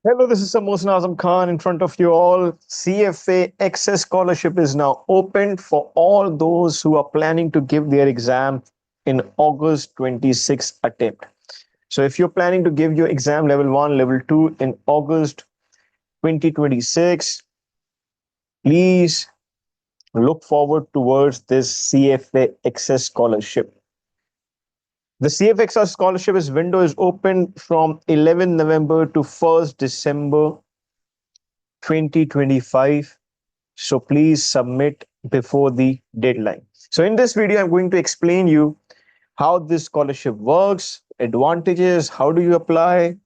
Hello, this is Samosan Azam Khan in front of you all. CFA Access Scholarship is now open for all those who are planning to give their exam in August 26th attempt. So if you're planning to give your exam level 1, level 2 in August 2026, please look forward towards this CFA Access Scholarship. The CFA Scholarship window is open from 11 November to 1st December 2025. So please submit before the deadline. So in this video, I'm going to explain you how this scholarship works, advantages, how do you apply,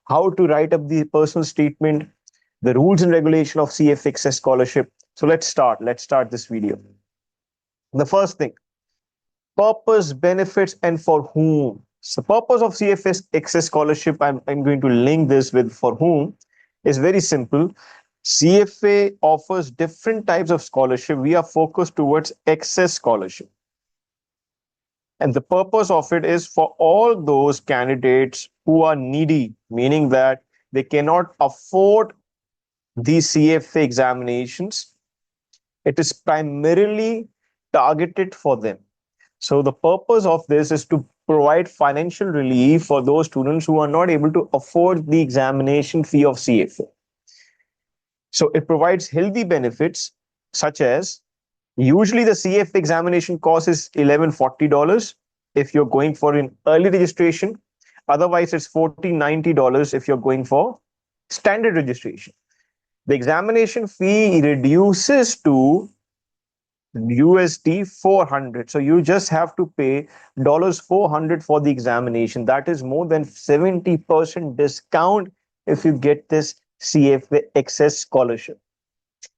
how to write up the personal statement, the rules and regulation of CFA Access Scholarship. So let's start. Let's start this video. The first thing, purpose, benefits, and for whom. So purpose of CFA Access Scholarship, I'm going to link this with for whom, is very simple. CFA offers different types of scholarship. We are focused towards access scholarship. And the purpose of it is for all those candidates who are needy, meaning that they cannot afford these CFA examinations. It is primarily targeted for them. So the purpose of this is to provide financial relief for those students who are not able to afford the examination fee of CFA. So it provides healthy benefits such as usually the CFA examination cost is $1,140 if you're going for an early registration. Otherwise, it's $1,490 if you're going for standard registration. The examination fee reduces to USD 400. So you just have to pay $400 for the examination. That is more than 70% discount if you get this CFA Access Scholarship.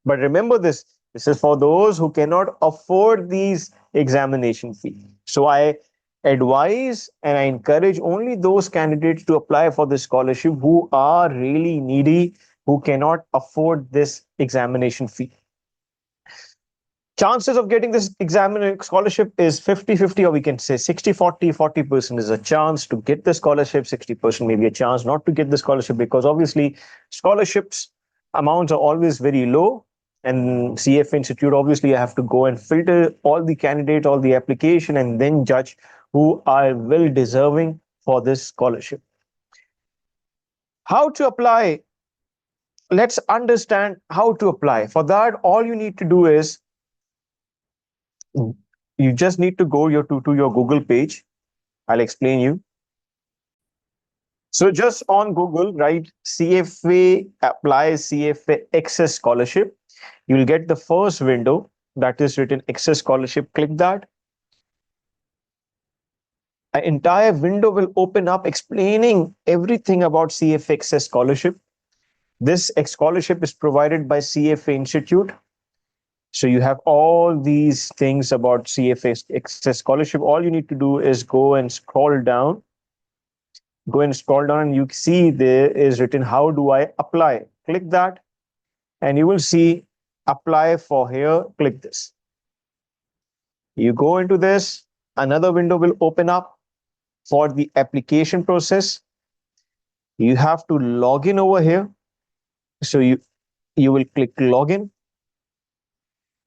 But remember this is for those who cannot afford these examination fees. So I advise and I encourage only those candidates to apply for this scholarship who are really needy, who cannot afford this examination fee. Chances of getting this exam scholarship is 50-50, or we can say 60-40. 40% is a chance to get the scholarship, 60% maybe a chance not to get the scholarship, because obviously scholarships amounts are always very low. And CFA Institute, obviously, you have to go and filter all the candidates, all the application, and then judge who are well deserving for this scholarship. How to apply? Let's understand how to apply. For that, all you need to do is you just need to go to your Google page. I'll explain you. So just on Google, write CFA apply CFA Access Scholarship. You'll get the first window that is written Access Scholarship. Click that. An entire window will open up explaining everything about CFA Access Scholarship. This scholarship is provided by CFA Institute. So you have all these things about CFA Access Scholarship. All you need to do is go and scroll down. Go and scroll down and you see there is written, how do I apply? Click that and you will see apply for here. Click this. You go into this, another window will open up for the application process. You have to log in over here. So you will click login.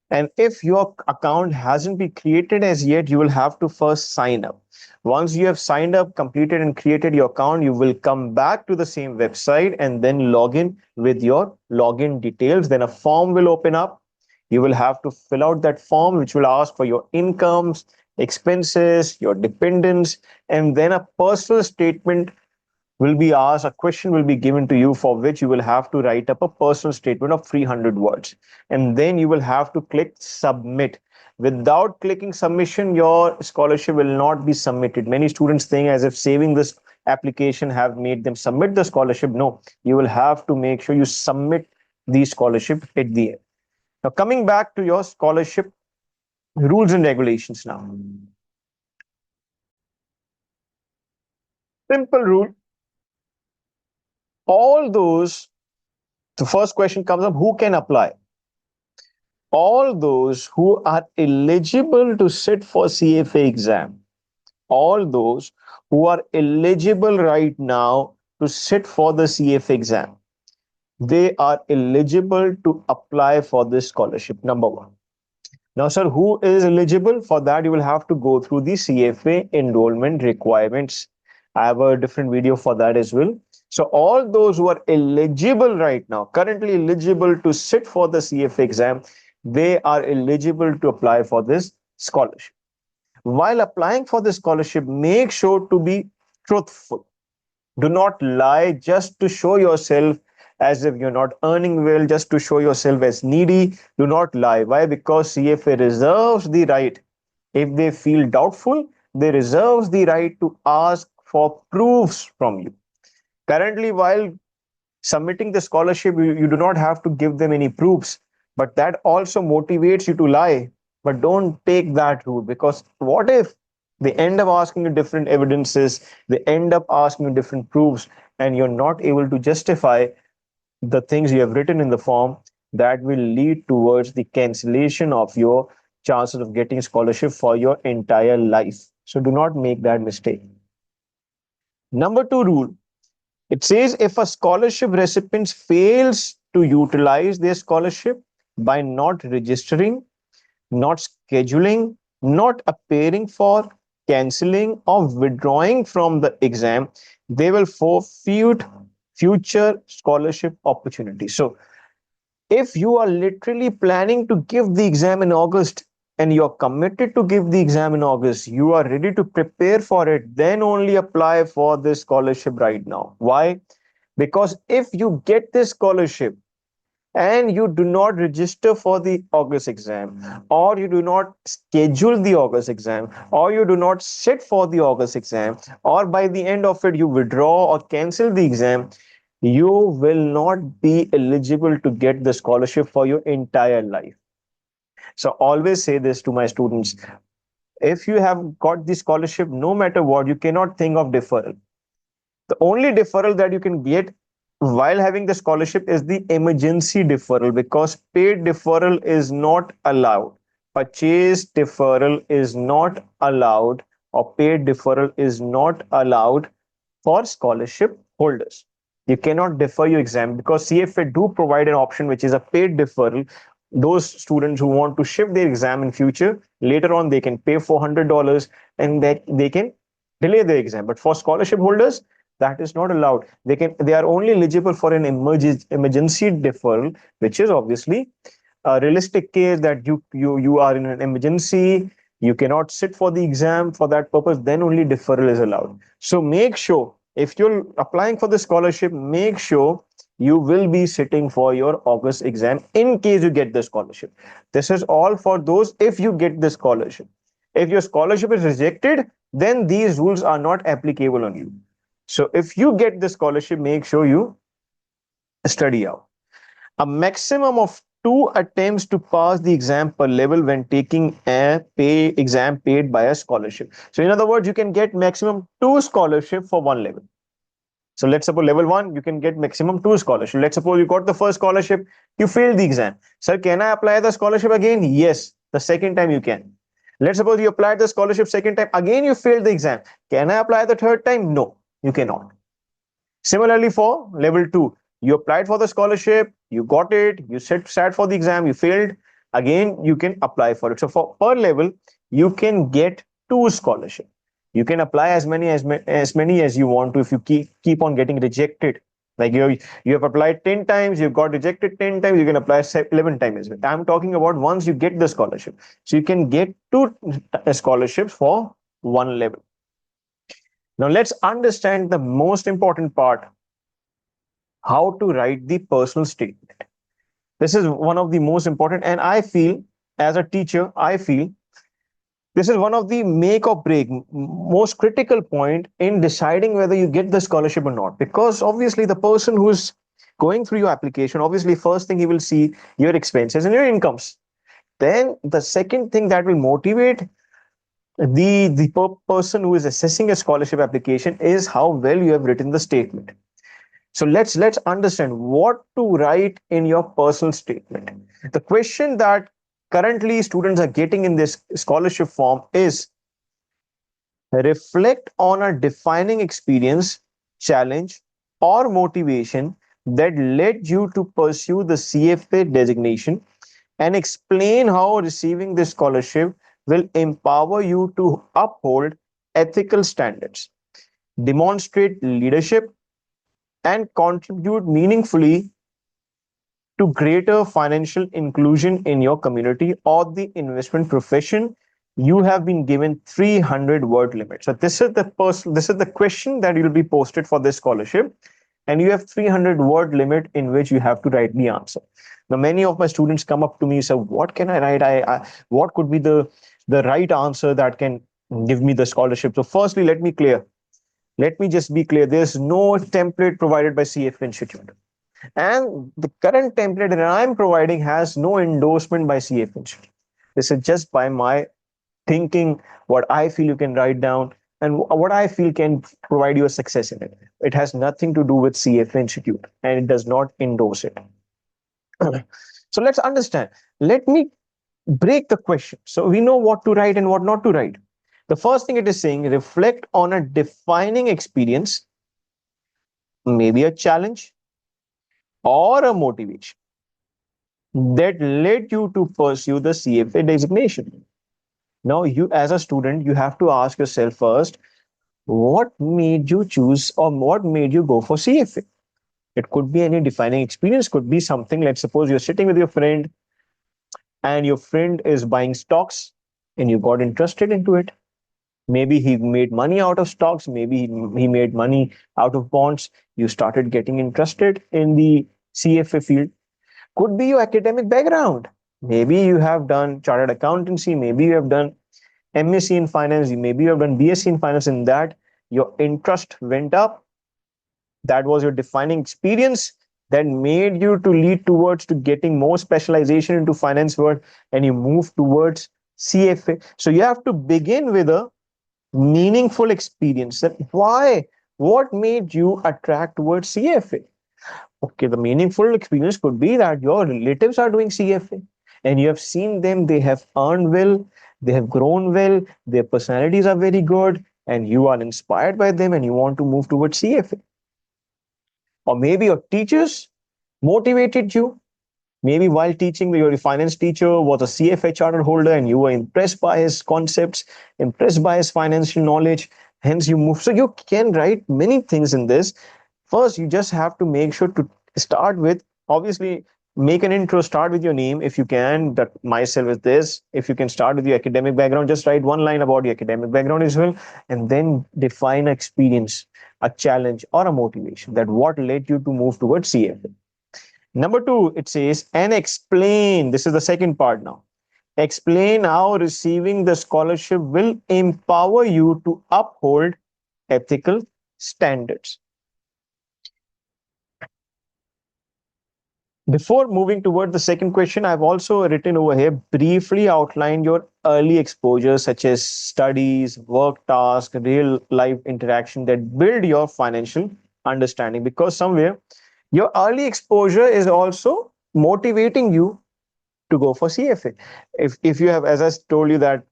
And if your account hasn't been created as yet, you will have to first sign up. Once you have signed up, completed and created your account, you will come back to the same website and then log in with your login details. Then a form will open up. You will have to fill out that form, which will ask for your incomes, expenses, your dependents, and then a personal statement will be asked, a question will be given to you for which you will have to write up a personal statement of 300 words. And then you will have to click submit. Without clicking submission, your scholarship will not be submitted. Many students think as if saving this application have made them submit the scholarship. No, you will have to make sure you submit the scholarship at the end. Now, coming back to your scholarship rules and regulations now. Simple rule. All those, the first question comes up, who can apply? All those who are eligible to sit for CFA exam, all those who are eligible right now to sit for the CFA exam. they are eligible to apply for this scholarship. Number one. Now, sir, who is eligible? For that, you will have to go through the CFA enrollment requirements. I have a different video for that as well. So, all those who are eligible right now, currently eligible to sit for the CFA exam, they are eligible to apply for this scholarship. While applying for the scholarship, make sure to be truthful. Do not lie just to show yourself as if you're not earning well, just to show yourself as needy. Do not lie. Why? Because CFA reserves the right. If they feel doubtful, they reserves the right to ask for proofs from you. Currently, while submitting the scholarship, you do not have to give them any proofs, but that also motivates you to lie. But don't take that route, because what if they end up asking you different evidences, they end up asking you different proofs, and you're not able to justify the things you have written in the form? That will lead towards the cancellation of your chances of getting scholarship for your entire life. So do not make that mistake. Number two rule, it says if a scholarship recipient fails to utilize their scholarship by not registering, not scheduling, not appearing for, canceling, or withdrawing from the exam, they will forfeit future scholarship opportunities. So, if you are literally planning to give the exam in August and you're committed to give the exam in August, you are ready to prepare for it, then only apply for this scholarship right now. Why? Because if you get this scholarship and you do not register for the August exam, or you do not schedule the August exam, or you do not sit for the August exam, or by the end of it you withdraw or cancel the exam, you will not be eligible to get the scholarship for your entire life. So always say this to my students: if you have got the scholarship, no matter what, you cannot think of deferral. The only deferral that you can get while having the scholarship is the emergency deferral, because paid deferral is not allowed. Purchase deferral is not allowed, or paid deferral is not allowed for scholarship holders. You cannot defer your exam, because CFA do provide an option which is a paid deferral. Those students who want to shift their exam in future, later on they can pay $400 and that they can delay the exam. But for scholarship holders, that is not allowed. They are only eligible for an emergency deferral, which is obviously a realistic case that you are in an emergency, you cannot sit for the exam for that purpose, then only deferral is allowed. So make sure, if you're applying for the scholarship, make sure you will be sitting for your August exam in case you get the scholarship. This is all for those if you get the scholarship. If your scholarship is rejected, then these rules are not applicable on you. So if you get the scholarship, make sure you study out. A maximum of 2 attempts to pass the exam per level when taking a pay exam paid by a scholarship. So in other words, you can get maximum 2 scholarship for 1 level. So let's suppose level 1, you can get maximum 2 scholarship. Let's suppose you got the first scholarship, you failed the exam. Sir, can I apply the scholarship again? Yes, the second time you can. Let's suppose you applied the scholarship second time, again you failed the exam. Can I apply the third time? No, you cannot. Similarly, for level 2, you applied for the scholarship, you got it, you sat for the exam, you failed, again you can apply for it. So for per level, you can get 2 scholarship. You can apply as many as you want to. If you keep on getting rejected, like you have applied 10 times, you got rejected 10 times, you can apply 11 times. I'm talking about once you get the scholarship. So you can get 2 scholarships for 1 level. Now let's understand the most important part: how to write the personal statement. This is one of the most important, and I feel, as a teacher, I feel this is one of the make or break, most critical point in deciding whether you get the scholarship or not. Because obviously, the person who is going through your application, obviously, first thing he will see your expenses and your incomes. Then the second thing that will motivate the person who is assessing a scholarship application is how well you have written the statement. So let's understand what to write in your personal statement. The question that currently students are getting in this scholarship form is: reflect on a defining experience, challenge, or motivation that led you to pursue the CFA designation, and explain how receiving this scholarship will empower you to uphold ethical standards, demonstrate leadership, and contribute meaningfully to greater financial inclusion in your community or the investment profession. You have been given 300 word limit. So this is the question that will be posted for this scholarship, and you have 300 word limit in which you have to write the answer. Now many of my students come up to me and say, what can I write? What could be the right answer that can give me the scholarship? So firstly, let me just be clear, there's no template provided by CFA Institute, and the current template that I'm providing has no endorsement by CFA Institute. This is just by my thinking, what I feel you can write down, and what I feel can provide you a success in it. It has nothing to do with CFA Institute, and it does not endorse it. So let's understand. Let me break the question so we know what to write and what not to write. The first thing it is saying, reflect on a defining experience, maybe a challenge or a motivation that led you to pursue the CFA designation. Now, you as a student, you have to ask yourself first, what made you choose or what made you go for CFA? It could be any defining experience, could be something. Let's suppose you're sitting with your friend and your friend is buying stocks and you got interested into it. Maybe he made money out of stocks, maybe he made money out of bonds. You started getting interested in the CFA field. Could be your academic background. Maybe you have done chartered accountancy, maybe you have done MSc in finance, maybe you have done BSc in finance. In that, your interest went up. That was your defining experience that made you to lead towards to getting more specialization into finance world, and you move towards CFA. So you have to begin with a meaningful experience. That why, what made you attract towards CFA? Okay, the meaningful experience could be that your relatives are doing CFA and you have seen them, they have earned well, they have grown well, their personalities are very good, and you are inspired by them and you want to move towards CFA. Or maybe your teachers motivated you. Maybe while teaching, your finance teacher was a CFA charter holder and you were impressed by his concepts, impressed by his financial knowledge, hence you move. So you can write many things in this. First, you just have to make sure to start with, obviously, make an intro, start with your name if you can, that myself is this. If you can start with your academic background, just write one line about your academic background as well, and then define an experience, a challenge, or a motivation that what led you to move towards CFA. Number two, it says, and explain. This is the second part now. Explain how receiving the scholarship will empower you to uphold ethical standards. Before moving toward the second question, I've also written over here, briefly outline your early exposure, such as studies, work tasks, real life interaction that build your financial understanding. Because somewhere your early exposure is also motivating you to go for CFA. If you have, as I told you, that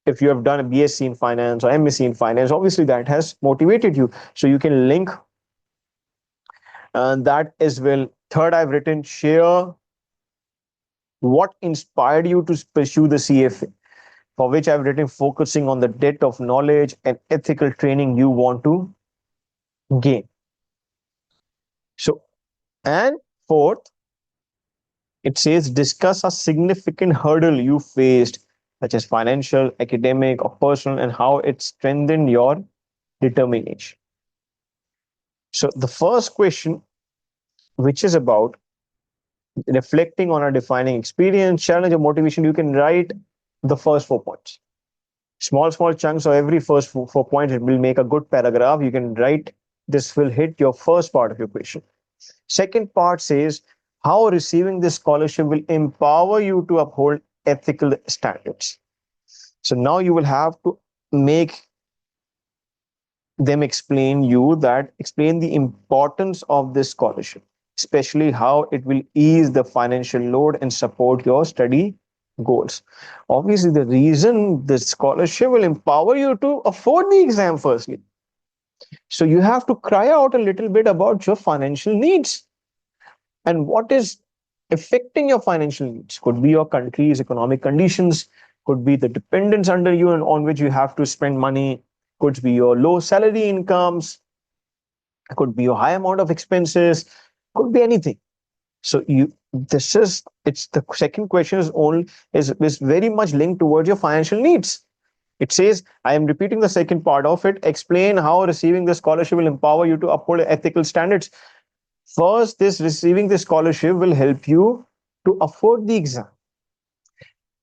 if you have done a BSc in finance or MSc in finance, obviously that has motivated you. So you can link that as well. Third, I've written, share what inspired you to pursue the CFA, for which I've written, focusing on the depth of knowledge and ethical training you want to gain. So, and fourth, it says, discuss a significant hurdle you faced, such as financial, academic, or personal, and how it strengthened your determination. So, the first question, which is about reflecting on a defining experience, challenge, or motivation, you can write the first 4 points. Small chunks of every first 4 points, it will make a good paragraph. You can write, this will hit your first part of your question. Second part says, how receiving this scholarship will empower you to uphold ethical standards. So now you will have to make them explain the importance of this scholarship, especially how it will ease the financial load and support your study goals. Obviously, the reason the scholarship will empower you to afford the exam, firstly. So you have to cry out a little bit about your financial needs and what is affecting your financial needs. Could be your country's economic conditions, could be the dependents under you and on which you have to spend money, could be your low salary incomes, could be your high amount of expenses, could be anything. So you this is it's the second question is only is very much linked towards your financial needs. It says, I am repeating the second part of it. Explain how receiving the scholarship will empower you to uphold ethical standards. First, this receiving the scholarship will help you to afford the exam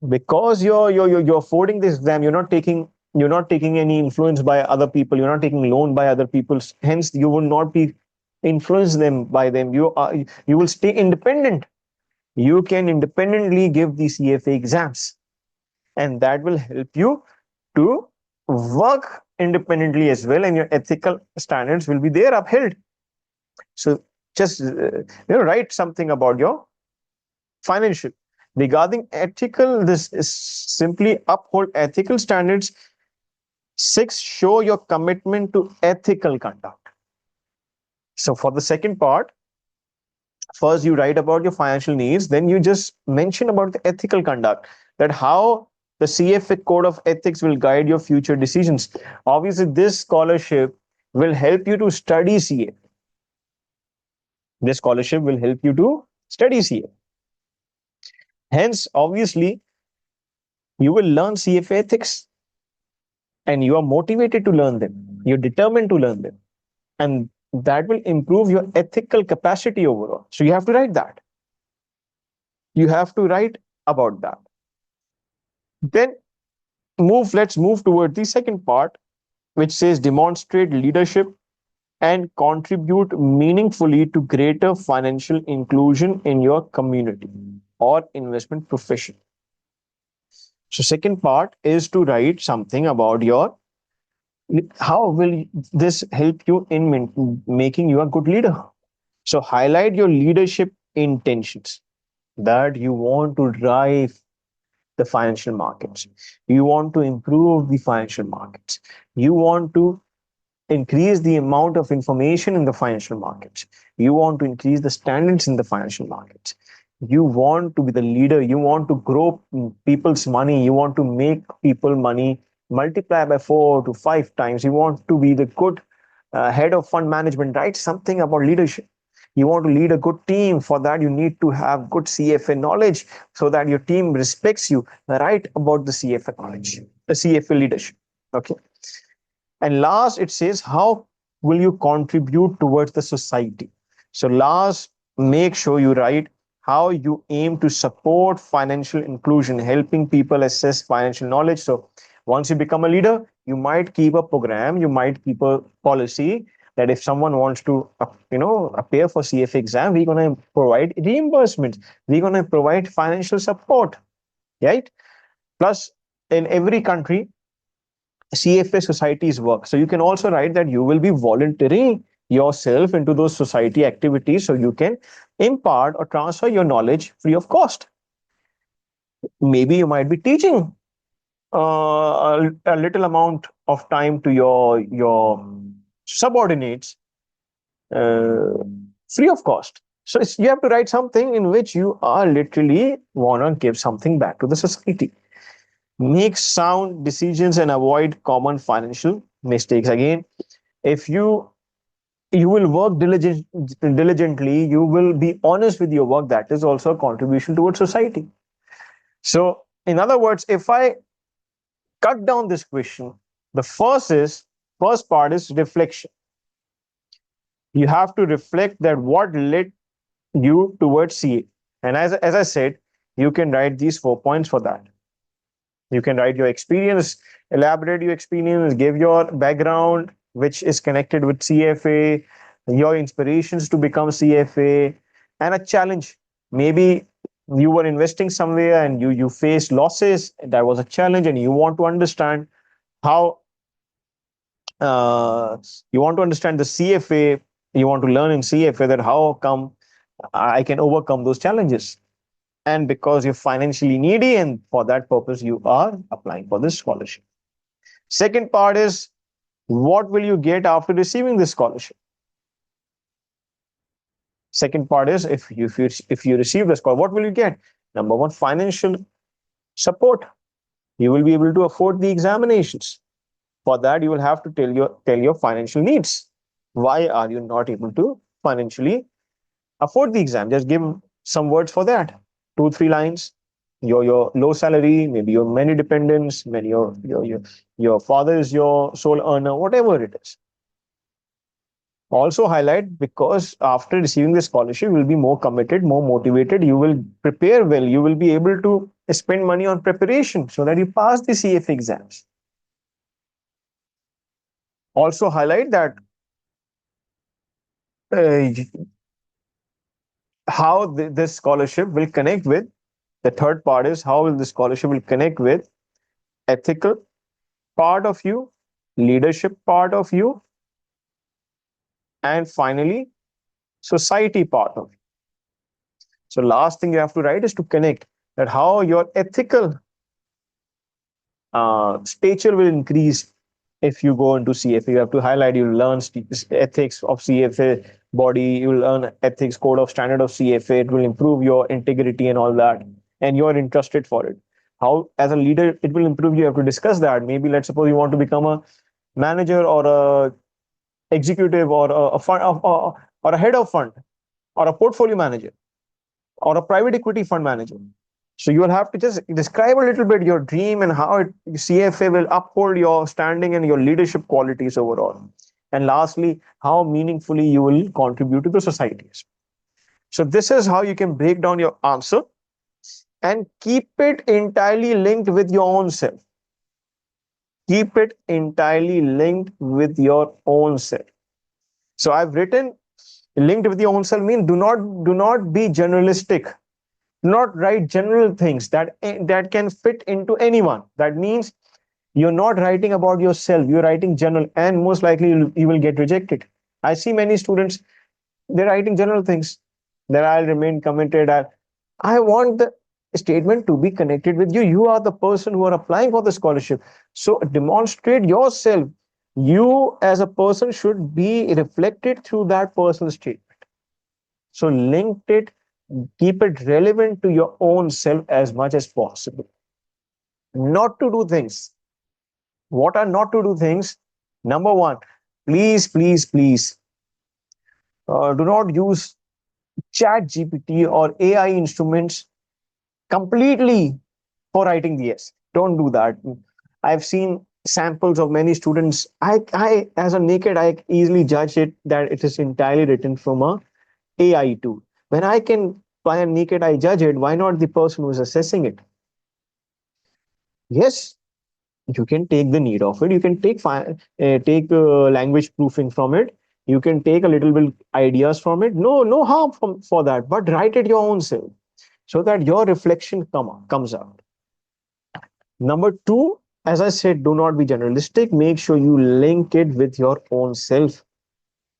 because you're affording this exam. You're not taking any influence by other people. You're not taking loan by other people. Hence, you will not be influenced them by them. You will stay independent. You can independently give the CFA exams, and that will help you to work independently as well, and your ethical standards will be there upheld. So just write something about your financial regarding ethical. This is simply uphold ethical standards. 6, show your commitment to ethical conduct. So for the second part, first you write about your financial needs, then you just mention about the ethical conduct, that how the CFA code of ethics will guide your future decisions. Obviously this scholarship will help you to study CA. This scholarship will help you to study CA. Hence, obviously, you will learn CFA ethics and you are motivated to learn them. You're determined to learn them. And that will improve your ethical capacity overall. So you have to write that. You have to write about that. Then let's move toward the second part, which says demonstrate leadership and contribute meaningfully to greater financial inclusion in your community or investment profession. So second part is to write something about your how will this help you in making you a good leader. So highlight your leadership intentions, that you want to drive the financial markets, you want to improve the financial markets, you want to increase the amount of information in the financial markets, you want to increase the standards in the financial markets, you want to be the leader, you want to grow people's money, you want to make people money multiply by 4 to 5 times, you want to be the good head of fund management. Right, something about leadership. You want to lead a good team. For that you need to have good CFA knowledge so that your team respects you. Write about the CFA knowledge, the CFA leadership. Okay. And last, it says, how will you contribute towards the society? So last, make sure you write how you aim to support financial inclusion, helping people access financial knowledge. So once you become a leader, you might keep a program, you might keep a policy that if someone wants to, appear for CFA exam, we're going to provide reimbursements. We're going to provide financial support, right? Plus, in every country, CFA societies work. So you can also write that you will be volunteering yourself into those society activities so you can impart or transfer your knowledge free of cost. Maybe you might be teaching a little amount of time to your subordinates uh, free of cost. So you have to write something in which you are literally want to give something back to the society. Make sound decisions and avoid common financial mistakes. Again, if you will work diligently, you will be honest with your work. That is also a contribution towards society. So in other words, if I cut down this question, the first part is reflection. You have to reflect that what led you towards CA. And as I said, you can write these 4 points for that. You can write your experience, elaborate your experience, give your background, which is connected with CFA, your inspirations to become CFA, and a challenge. Maybe you were investing somewhere and you faced losses. That was a challenge, and you want to understand how uh, you want to understand the CFA. You want to learn in CFA that how come I can overcome those challenges, and because you're financially needy, and for that purpose you are applying for this scholarship. Second part is What will you get after receiving this scholarship? Second part is, if you receive the scholarship, what will you get? Number one, financial support. You will be able to afford the examinations. For that, you will have to tell your financial needs. Why are you not able to financially afford the exam? Just give some words for that. 2 3 lines. Your low salary, maybe your many dependents, many your father is your sole earner, whatever it is. Also highlight, because after receiving the scholarship, you will be more committed, more motivated. You will prepare well. You will be able to spend money on preparation so that you pass the CFA exams. Also highlight that uh, how this scholarship will connect with, the third part is how will the scholarship will connect with ethical part of you, leadership part of you, and finally society part of you. So last thing you have to write is to connect that how your ethical stature will increase if you go into CFA. You have to highlight, you learn ethics of CFA body, you will learn ethics code of standard of CFA. It will improve your integrity and all that, and you're interested for it. How, as a leader, it will improve you. You have to discuss that. Maybe let's suppose you want to become a manager or a executive or a fund or a head of fund or a portfolio manager or a private equity fund manager. So you will have to just describe a little bit your dream and how CFA will uphold your standing and your leadership qualities overall. And lastly, how meaningfully you will contribute to the societies. So this is how you can break down your answer and keep it entirely linked with your own self. Keep it entirely linked with your own self. So I've written linked with your own self mean do not be generalistic. Not write general things that can fit into anyone. That means you're not writing about yourself, you're writing general, and most likely you will get rejected. I see many students, they're writing general things, that I'll remain committed. I want the statement to be connected with you. You are the person who are applying for the scholarship, so demonstrate yourself. You as a person should be reflected through that personal statement. So link it, keep it relevant to your own self as much as possible. Not to do things. What are not to do things? Number one, please, please, please, do not use chat GPT or AI instruments completely for writing the essay. Don't do that. I've seen samples of many students. I as a naked, I easily judge it that it is entirely written from a AI tool. When I can, by a naked eye, judge it, why not the person who is assessing it? Yes, you can take the need of it. You can take language proofing from it. You can take a little bit ideas from it. No harm for that. But write it your own self so that your reflection comes out. Number two, as I said, do not be generalistic. Make sure you link it with your own self.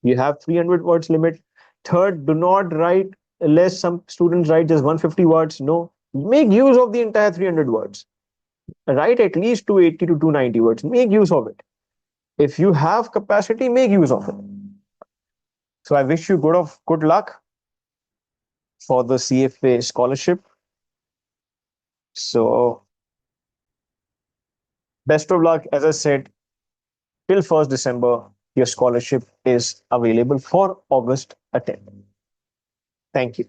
You have 300 words limit. Third, do not write less. Some students write just 150 words. No, make use of the entire 300 words. Write at least 280 to 290 words. Make use of it. If you have capacity, make use of it. So I wish you good luck for the CFA scholarship. So best of luck. As I said, till 1st December, your scholarship is available for August attempt. Thank you.